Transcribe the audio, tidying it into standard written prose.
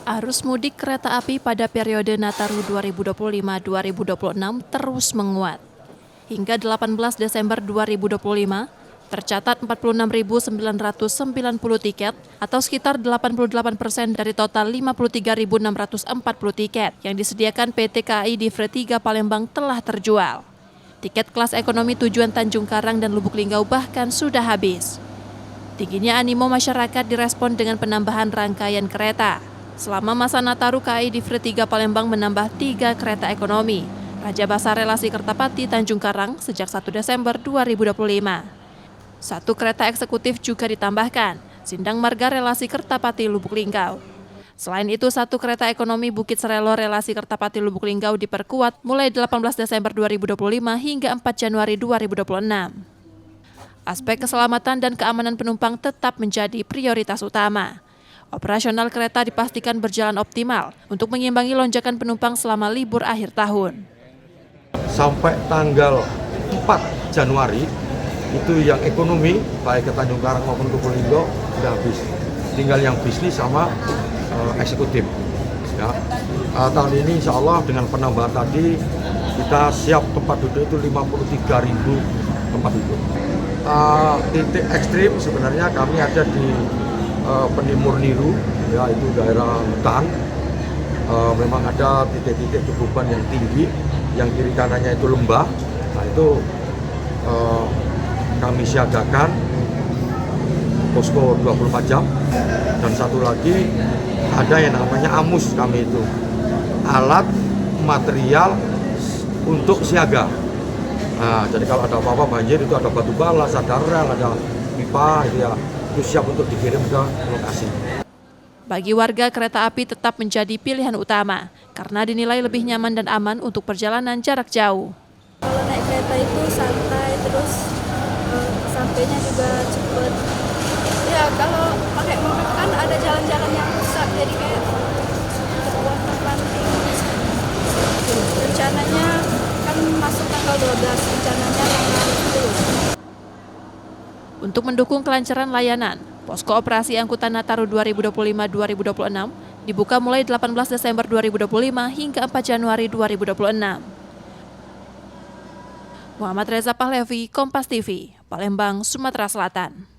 Arus mudik kereta api pada periode Nataru 2025-2026 terus menguat. Hingga 18 Desember 2025, tercatat 46.990 tiket atau sekitar 88% dari total 53.640 tiket yang disediakan PT KAI Divre 3 Palembang telah terjual. Tiket kelas ekonomi tujuan Tanjung Karang dan Lubuk Linggau bahkan sudah habis. Tingginya animo masyarakat direspon dengan penambahan rangkaian kereta. Selama masa Nataru, KAI Divre 3 Palembang menambah 3 kereta ekonomi, Raja Basah relasi Kertapati Tanjung Karang sejak 1 Desember 2025. 1 kereta eksekutif juga ditambahkan, Sindang Marga relasi Kertapati Lubuk Linggau. Selain itu, 1 kereta ekonomi Bukit Serelo relasi Kertapati Lubuk Linggau diperkuat mulai 18 Desember 2025 hingga 4 Januari 2026. Aspek keselamatan dan keamanan penumpang tetap menjadi prioritas utama. Operasional kereta dipastikan berjalan optimal untuk mengimbangi lonjakan penumpang selama libur akhir tahun. Sampai tanggal 4 Januari, itu yang ekonomi, baik ke Tanjung Karang maupun ke Lubuk sudah habis. Tinggal yang bisnis sama eksekutif. Ya. Tahun ini insya Allah dengan penambahan tadi, kita siap tempat duduk itu 53.000 tempat duduk. Titik ekstrim sebenarnya kami ada di Penimur Niru, ya itu daerah hutan. Memang ada titik-titik beban yang tinggi, yang kiri kanannya itu lembah. Nah itu kami siagakan posko 24 jam. Dan satu lagi ada yang namanya AMUS kami itu, alat material untuk siaga. Nah, jadi kalau ada apa-apa banjir itu ada batu balas, ada rel, ada pipa, itu ya itu siap untuk dikirim ke lokasi. Bagi warga, kereta api tetap menjadi pilihan utama karena dinilai lebih nyaman dan aman untuk perjalanan jarak jauh. Kalau naik kereta itu santai, terus sampainya juga cepat. Ya kalau pakai mobil kan ada jalan-jalan yang rusak, jadi kayak terpelanting. Rencananya kan masuk tanggal 12, rencananya tanggal 10. Untuk mendukung kelancaran layanan, Posko Operasi Angkutan Nataru 2025-2026 dibuka mulai 18 Desember 2025 hingga 4 Januari 2026. Muhammad Reza Pahlevi, Kompas TV, Palembang, Sumatera Selatan.